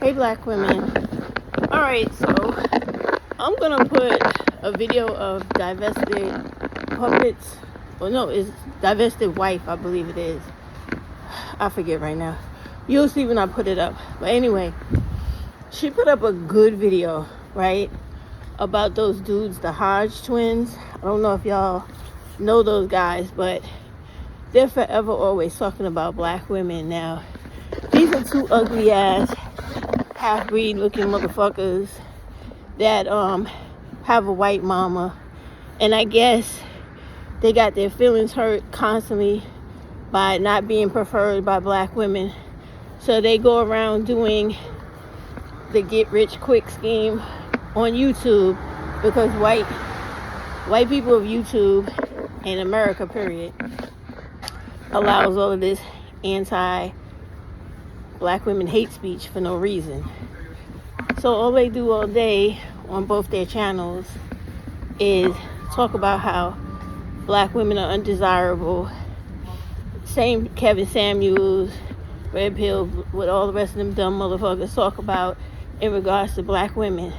Hey black women. Alright, so I'm gonna put a video of divested puppets. Well, no, it's divested wife, I believe it is. I forget right now. You'll see when I put it up. But anyway, she put up a good video, right? About those dudes, the Hodge twins. I don't know if y'all know those guys, but they're forever always talking about black women. Now, these are two ugly ass half-breed looking motherfuckers that have a white mama, and I guess they got their feelings hurt constantly by not being preferred by black women, so they go around doing the get rich quick scheme on YouTube, because white people of YouTube and America period allows all of this anti black women hate speech for no reason. So all they do all day on both their channels is talk about how black women are undesirable. Same Kevin Samuels, Red Pill, what all the rest of them dumb motherfuckers talk about in regards to black women.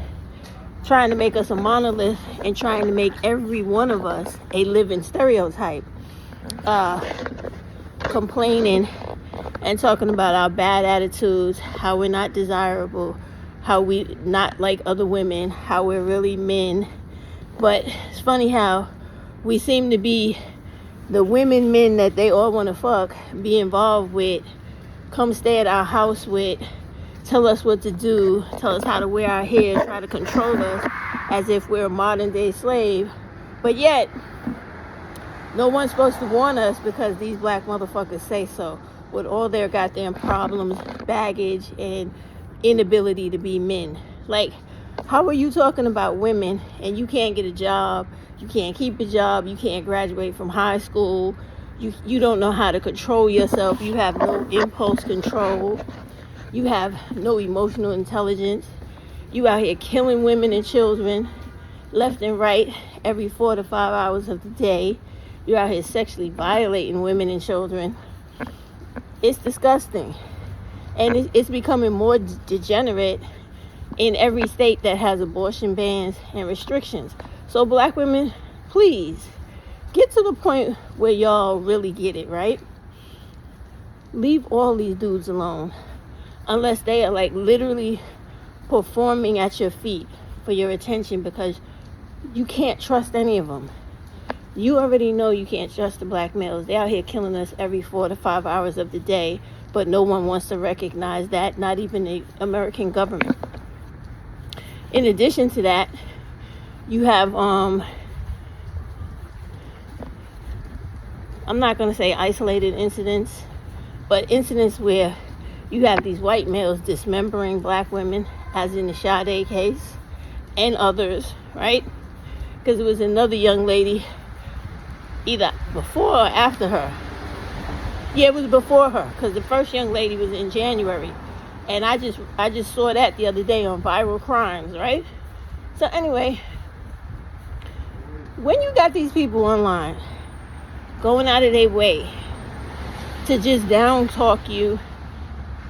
Trying to make us a monolith and trying to make every one of us a living stereotype. Complaining and talking about our bad attitudes, how we're not desirable, how we not like other women, how we're really men. But it's funny how we seem to be the women men that they all want to fuck, be involved with, come stay at our house with, tell us what to do, tell us how to wear our hair, try to control us as if we're a modern day slave. But yet no one's supposed to warn us because these black motherfuckers say so, with all their goddamn problems, baggage, and inability to be men. Like, how are you talking about women and you can't get a job, you can't keep a job, you can't graduate from high school, you don't know how to control yourself, you have no impulse control, you have no emotional intelligence, you out here killing women and children left and right every 4 to 5 hours of the day. You're out here sexually violating women and children. It's disgusting. And it's becoming more degenerate in every state that has abortion bans and restrictions. So black women, please, get to the point where y'all really get it, right? Leave all these dudes alone. Unless they are like literally performing at your feet for your attention, because you can't trust any of them. You already know you can't trust the black males. They're out here killing us every 4 to 5 hours of the day, but no one wants to recognize that, not even the American government. In addition to that, you have, I'm not going to say isolated incidents, but incidents where you have these white males dismembering black women, as in the Sade case, and others, right? Because it was another young lady, either before or after her. Yeah, it was before her, because the first young lady was in January, and I just saw that the other day on Viral Crimes, right? So anyway, when you got these people online going out of their way to just down talk you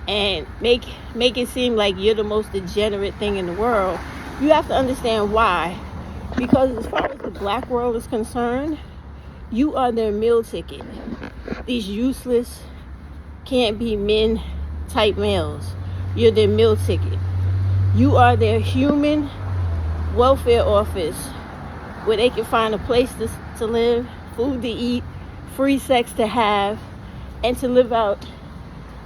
and make it seem like you're the most degenerate thing in the world, you have to understand why. Because as far as the black world is concerned, you are their meal ticket. These useless, can't be men type males. You're their meal ticket. You are their human welfare office where they can find a place to live, food to eat, free sex to have, and to live out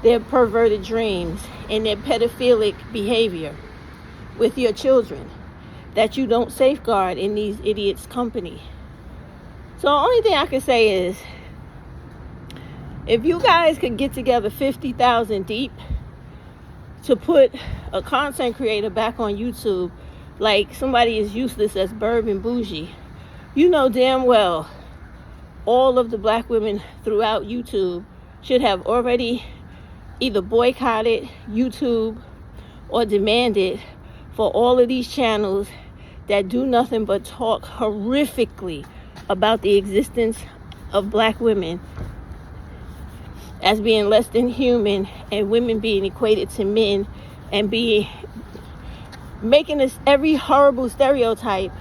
their perverted dreams and their pedophilic behavior with your children that you don't safeguard in these idiots' company. So the only thing I can say is, if you guys could get together 50,000 deep to put a content creator back on YouTube, like somebody as useless as Bourbon Bougie, you know damn well all of the black women throughout YouTube should have already either boycotted YouTube or demanded for all of these channels that do nothing but talk horrifically about the existence of black women as being less than human and women being equated to men and be making this every horrible stereotype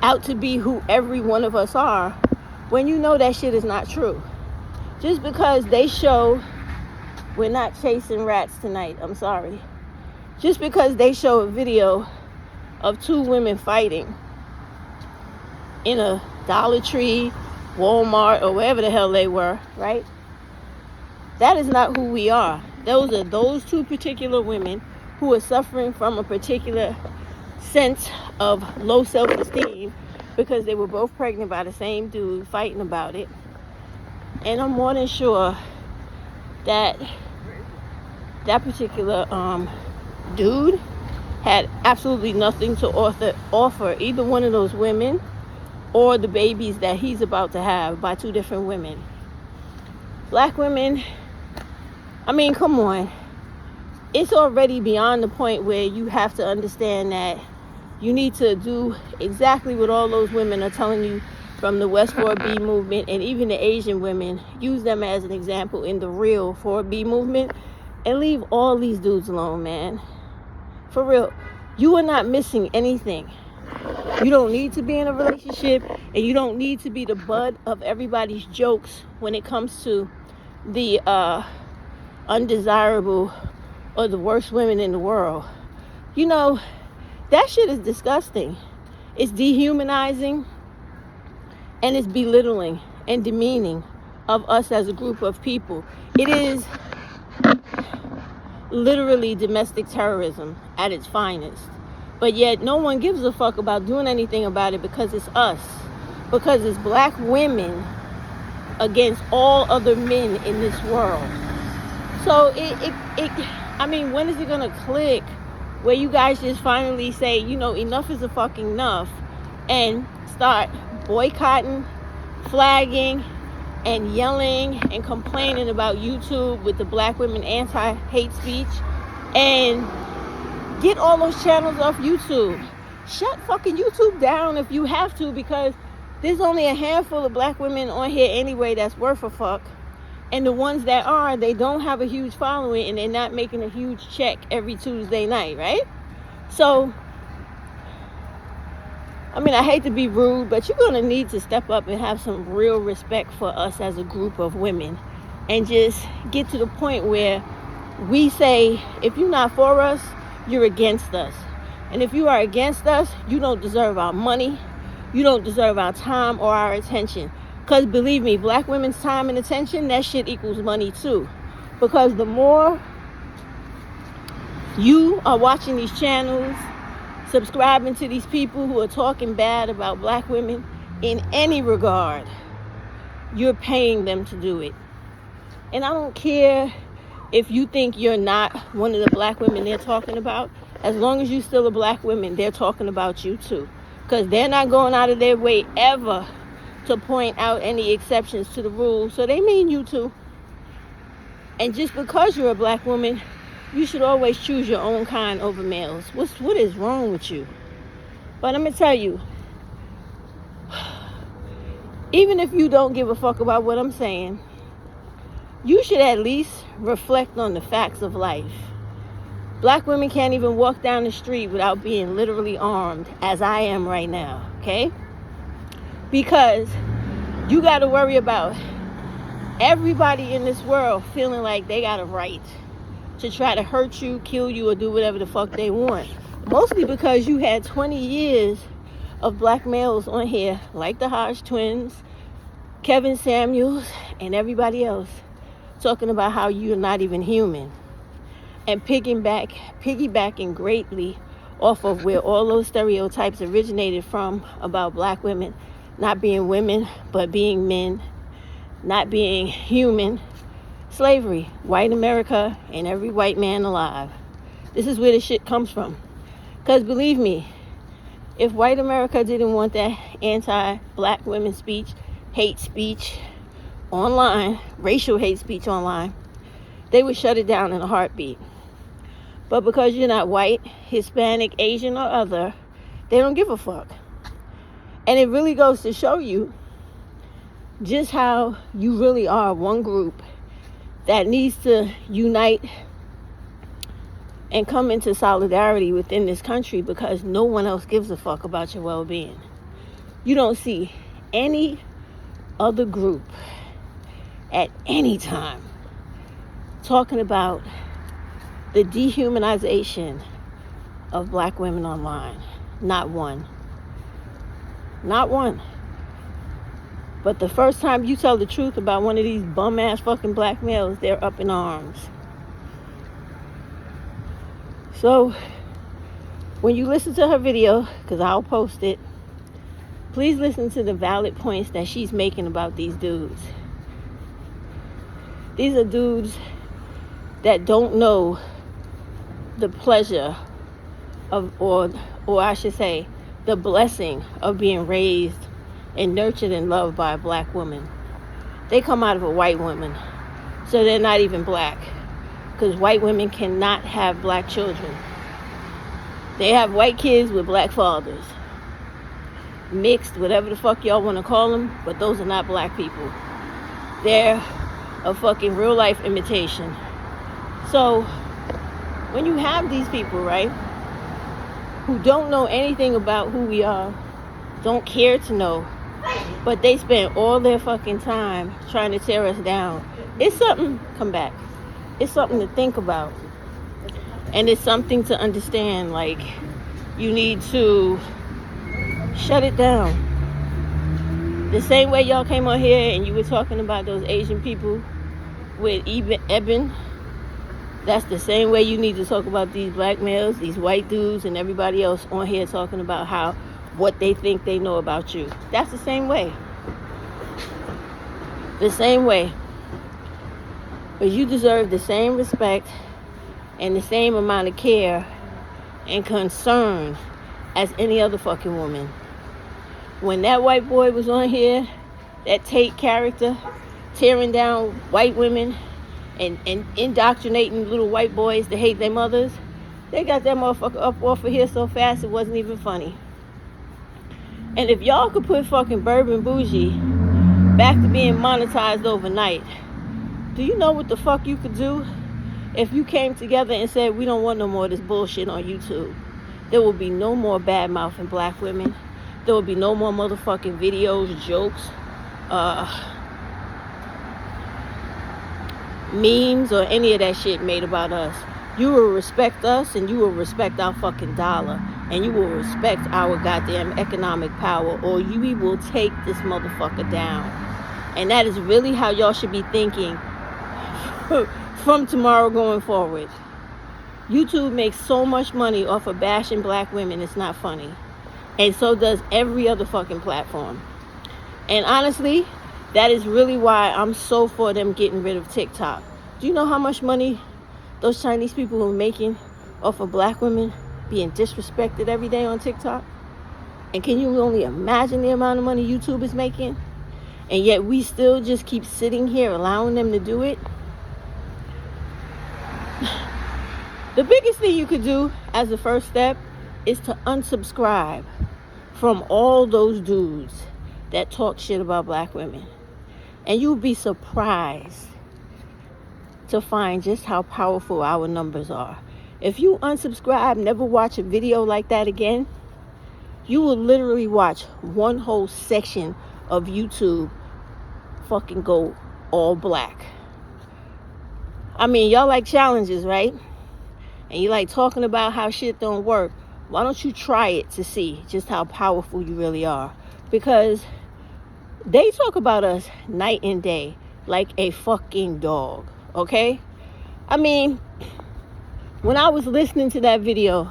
out to be who every one of us are, when you know that shit is not true. Just because they show, we're not chasing rats tonight, I'm sorry. Just because they show a video of two women fighting in a Dollar Tree, Walmart, or wherever the hell they were, right? That is not who we are. Those are those two particular women who are suffering from a particular sense of low self-esteem because they were both pregnant by the same dude fighting about it. And I'm more than sure that that particular dude had absolutely nothing to offer either one of those women or the babies that he's about to have by two different women. Black women, I mean, come on. It's already beyond the point where you have to understand that you need to do exactly what all those women are telling you from the West 4B movement, and even the Asian women. Use them as an example in the real 4B movement and leave all these dudes alone, man. For real. You are not missing anything. You don't need to be in a relationship, and you don't need to be the butt of everybody's jokes when it comes to the undesirable or the worst women in the world. You know, that shit is disgusting. It's dehumanizing, and it's belittling and demeaning of us as a group of people. It is literally domestic terrorism at its finest. But yet no one gives a fuck about doing anything about it because it's us. Because it's black women against all other men in this world. So I mean, when is it gonna click where you guys just finally say, you know, enough is a fucking enough, and start boycotting, flagging, and yelling and complaining about YouTube with the black women anti-hate speech, and get all those channels off YouTube. Shut fucking YouTube down if you have to, because there's only a handful of black women on here anyway that's worth a fuck. And the ones that are, they don't have a huge following, and they're not making a huge check every Tuesday night, right? So, I mean, I hate to be rude, but you're going to need to step up and have some real respect for us as a group of women. And just get to the point where we say, if you're not for us, you're against us. And if you are against us, you don't deserve our money. You don't deserve our time or our attention. Because believe me, black women's time and attention, that shit equals money too. Because the more you are watching these channels, subscribing to these people who are talking bad about black women in any regard, you're paying them to do it. And I don't care if you think you're not one of the black women they're talking about. As long as you're still a black woman, they're talking about you too. Because they're not going out of their way ever to point out any exceptions to the rule. So they mean you too. And just because you're a black woman, you should always choose your own kind over males. What is wrong with you? But I'm going to tell you, even if you don't give a fuck about what I'm saying, you should at least reflect on the facts of life. Black women can't even walk down the street without being literally armed, as I am right now, okay? Because you got to worry about everybody in this world feeling like they got a right to try to hurt you, kill you, or do whatever the fuck they want. Mostly because you had 20 years of black males on here, like the Hodge twins, Kevin Samuels, and everybody else, talking about how you're not even human. And piggybacking greatly off of where all those stereotypes originated from about black women not being women, but being men, not being human. Slavery, white America, and every white man alive. This is where the shit comes from. Because believe me, if white America didn't want that anti-black women speech, hate speech online, racial hate speech online, they would shut it down in a heartbeat. But because you're not white, Hispanic, Asian, or other, they don't give a fuck. And it really goes to show you just how you really are one group that needs to unite and come into solidarity within this country, because no one else gives a fuck about your well-being. You don't see any other group at any time talking about the dehumanization of black women online. Not one. Not one. But the first time you tell the truth about one of these bum-ass fucking black males, they're up in arms. So, when you listen to her video, because I'll post it, please listen to the valid points that she's making about these dudes. These are dudes that don't know the pleasure of, or I should say, the blessing of being raised and nurtured and loved by a black woman. They come out of a white woman, so they're not even black, because white women cannot have black children. They have white kids with black fathers, mixed, whatever the fuck y'all want to call them, but those are not black people. They're a fucking real life imitation. So when you have these people, right, who don't know anything about who we are, don't care to know, but they spend all their fucking time trying to tear us down, it's something, come back, it's something to think about. And it's something to understand, like, you need to shut it down. The same way y'all came on here and you were talking about those Asian people with Eben, that's the same way you need to talk about these black males, these white dudes, and everybody else on here talking about how, what they think they know about you. That's the same way. The same way. But you deserve the same respect and the same amount of care and concern as any other fucking woman. When that white boy was on here, that Tate character, tearing down white women and indoctrinating little white boys to hate their mothers, they got that motherfucker up off of here so fast it wasn't even funny. And if y'all could put fucking Bourbon Bougie back to being monetized overnight, do you know what the fuck you could do if you came together and said, we don't want no more of this bullshit on YouTube? There will be no more bad mouthing black women. There will be no more motherfucking videos, jokes, memes, or any of that shit made about us. You will respect us, and you will respect our fucking dollar, and you will respect our goddamn economic power, or we will take this motherfucker down. And that is really how y'all should be thinking from tomorrow going forward. YouTube makes so much money off of bashing black women, it's not funny. And so does every other fucking platform. And honestly, that is really why I'm so for them getting rid of TikTok. Do you know how much money those Chinese people are making off of black women being disrespected every day on TikTok? And can you only imagine the amount of money YouTube is making? And yet we still just keep sitting here allowing them to do it? The biggest thing you could do as a first step is to unsubscribe from all those dudes that talk shit about black women. And you'll be surprised to find just how powerful our numbers are. If you unsubscribe, never watch a video like that again, you will literally watch one whole section of YouTube fucking go all black. I mean, y'all like challenges, right? And you like talking about how shit don't work. Why don't you try it to see just how powerful you really are? Because they talk about us night and day like a fucking dog, okay? I mean, when I was listening to that video,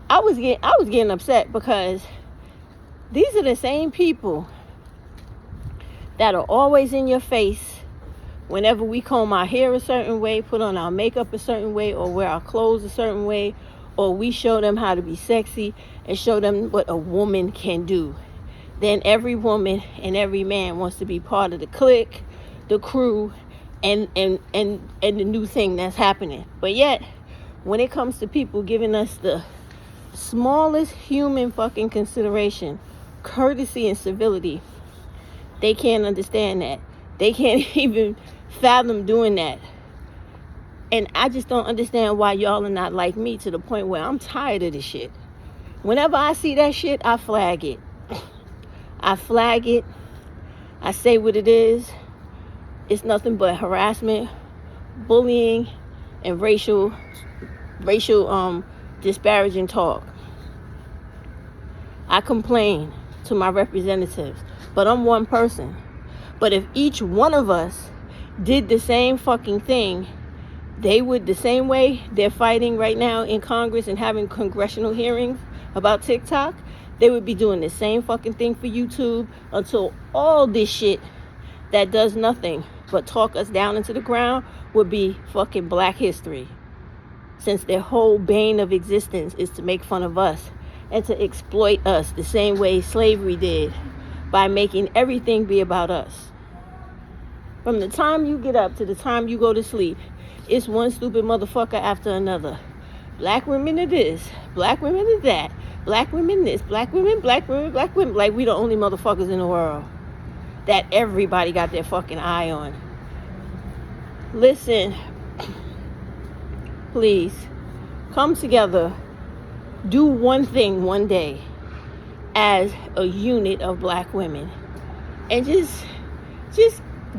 I was getting upset, because these are the same people that are always in your face whenever we comb our hair a certain way, put on our makeup a certain way, or wear our clothes a certain way, or we show them how to be sexy and show them what a woman can do. Then every woman and every man wants to be part of the clique, the crew, and the new thing that's happening. But yet, when it comes to people giving us the smallest human fucking consideration, courtesy and civility, they can't understand that. They can't even fathom doing that. And I just don't understand why y'all are not like me to the point where I'm tired of this shit. Whenever I see that shit, I flag it. I flag it. I say what it is. It's nothing but harassment, bullying, and racial disparaging talk. I complain to my representatives, but I'm one person. But if each one of us did the same fucking thing, they would, the same way they're fighting right now in Congress and having congressional hearings about TikTok, they would be doing the same fucking thing for YouTube until all this shit that does nothing but talk us down into the ground would be fucking Black history. Since their whole bane of existence is to make fun of us and to exploit us the same way slavery did, by making everything be about us. From the time you get up to the time you go to sleep, it's one stupid motherfucker after another. Black women are this, black women are that, black women this, black women, black women, black women. Like we the only motherfuckers in the world that everybody got their fucking eye on. Listen, please, come together, do one thing one day as a unit of black women, and just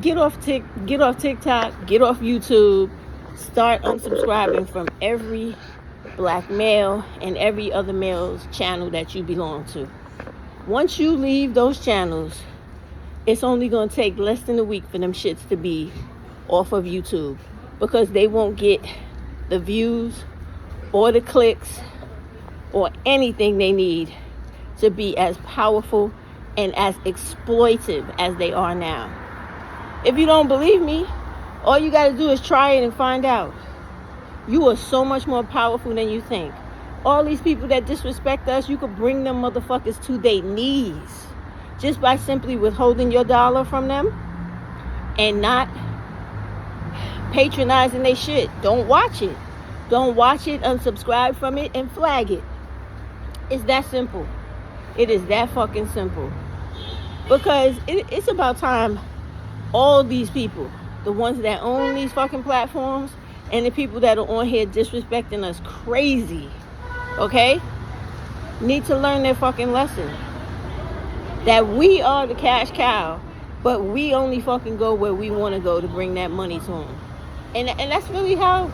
get off TikTok, get off YouTube, start unsubscribing from every black male and every other male's channel that you belong to. Once you leave those channels, it's only going to take less than a week for them shits to be off of YouTube, because they won't get the views or the clicks or anything they need to be as powerful and as exploitive as they are now. If you don't believe me, all you got to do is try it and find out. You are so much more powerful than you think. All these people that disrespect us, you could bring them motherfuckers to their knees just by simply withholding your dollar from them and not patronizing their shit. Don't watch it. Don't watch it, unsubscribe from it, and flag it. It's that simple. It is that fucking simple. Because it's about time all these people, the ones that own these fucking platforms and the people that are on here disrespecting us crazy, okay, need to learn their fucking lesson. That we are the cash cow, but we only fucking go where we want to go to bring that money to them. And that's really how,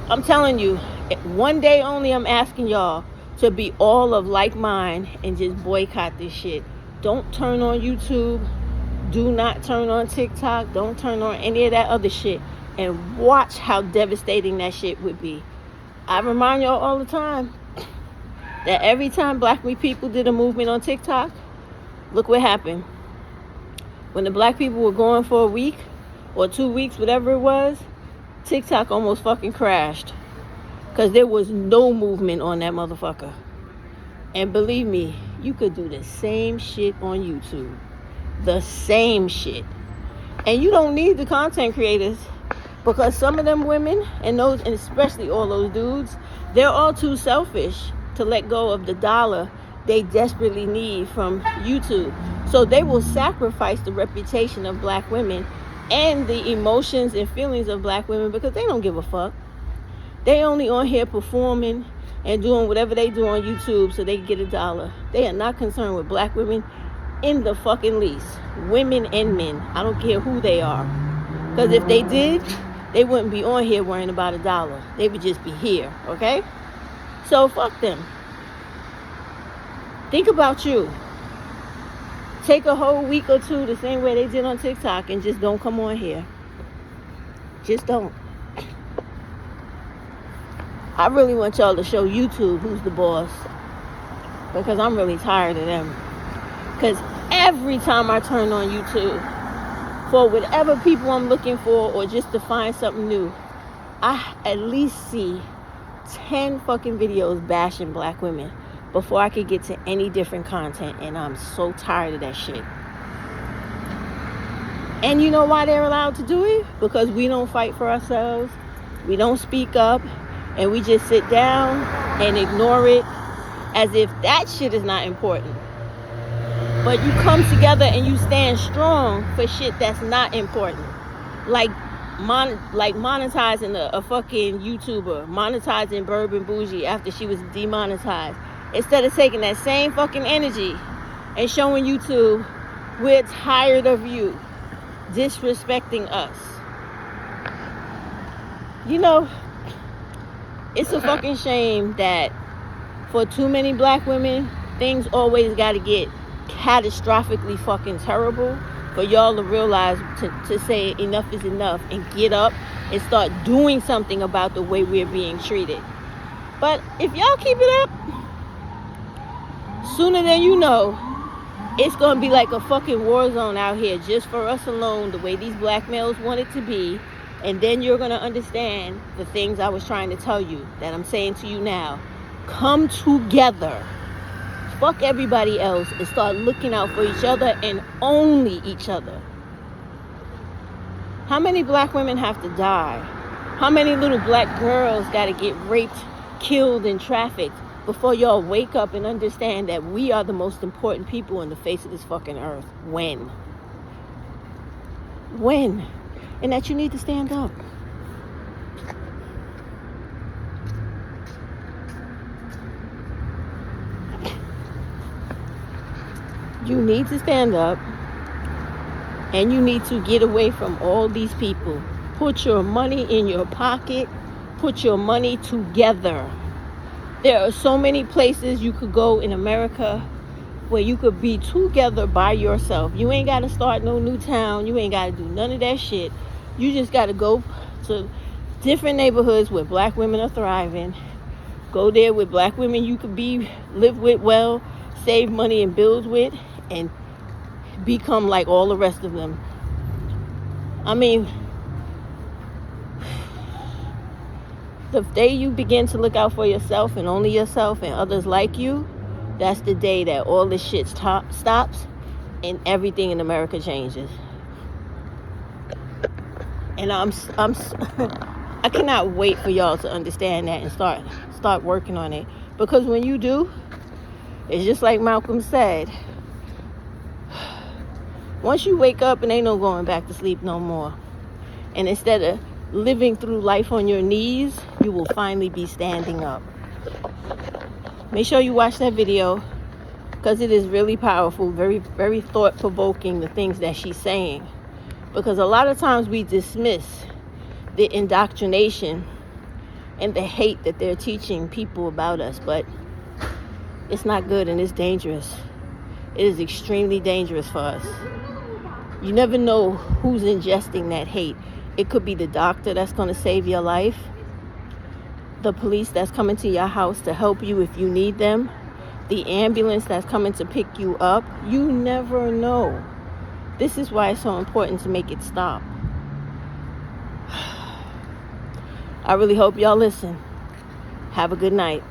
I'm telling you, one day only I'm asking y'all to be all of like mind and just boycott this shit. Don't turn on YouTube. Do not turn on TikTok. Don't turn on any of that other shit. And watch how devastating that shit would be. I remind y'all all the time that every time black people did a movement on TikTok, look what happened. When the black people were going for a week or 2 weeks, whatever it was, TikTok almost fucking crashed. Because there was no movement on that motherfucker. And believe me, you could do the same shit on YouTube. The same shit. And you don't need the content creators, because some of them women and those, and especially all those dudes, they're all too selfish to let go of the dollar they desperately need from YouTube. So they will sacrifice the reputation of black women and the emotions and feelings of black women, because they don't give a fuck. They only on here performing and doing whatever they do on YouTube so they can get a dollar. They are not concerned with black women in the fucking least. Women and men. I don't care who they are. Because if they did, they wouldn't be on here worrying about a dollar. They would just be here, okay? So fuck them. Think about you. Take a whole week or two the same way they did on TikTok and just don't come on here. Just don't. I really want y'all to show YouTube who's the boss, because I'm really tired of them. Because every time I turn on YouTube for whatever people I'm looking for, or just to find something new, I at least see 10 fucking videos bashing black women before I could get to any different content. And I'm so tired of that shit. And you know why they're allowed to do it? Because we don't fight for ourselves. We don't speak up. And we just sit down and ignore it as if that shit is not important. But you come together and you stand strong for shit that's not important. Like monetizing a fucking YouTuber, monetizing Bourbon Bougie after she was demonetized, instead of taking that same fucking energy and showing YouTube we're tired of you disrespecting us. You know, it's a fucking shame that for too many black women, things always got to get catastrophically fucking terrible for y'all to realize to say enough is enough and get up and start doing something about the way we're being treated. But if y'all keep it up, sooner than you know, it's going to be like a fucking war zone out here just for us alone, the way these black males want it to be. And then you're going to understand the things I was trying to tell you that I'm saying to you now. Come together. Fuck everybody else and start looking out for each other and only each other. How many black women have to die? How many little black girls got to get raped, killed, and trafficked before y'all wake up and understand that we are the most important people on the face of this fucking earth? When? And that you need to stand up. You need to stand up, and you need to get away from all these people. Put your money in your pocket. Put your money together. There are so many places you could go in America where you could be together by yourself. You ain't got to start no new town. You ain't got to do none of that shit. You just got to go to different neighborhoods where black women are thriving. Go there with black women you could live with well, save money and build with, and become like all the rest of them. I mean, the day you begin to look out for yourself and only yourself and others like you, that's the day that all this shit stops and everything in America changes. And I cannot wait for y'all to understand that and start working on it. Because when you do, it's just like Malcolm said, once you wake up and ain't no going back to sleep no more. And instead of living through life on your knees, you will finally be standing up. Make sure you watch that video because it is really powerful, very, very thought-provoking, the things that she's saying. Because a lot of times we dismiss the indoctrination and the hate that they're teaching people about us, but it's not good and it's dangerous. It is extremely dangerous for us. You never know who's ingesting that hate. It could be the doctor that's going to save your life, the police that's coming to your house to help you if you need them, the ambulance that's coming to pick you up. You never know. This is why it's so important to make it stop. I really hope y'all listen. Have a good night.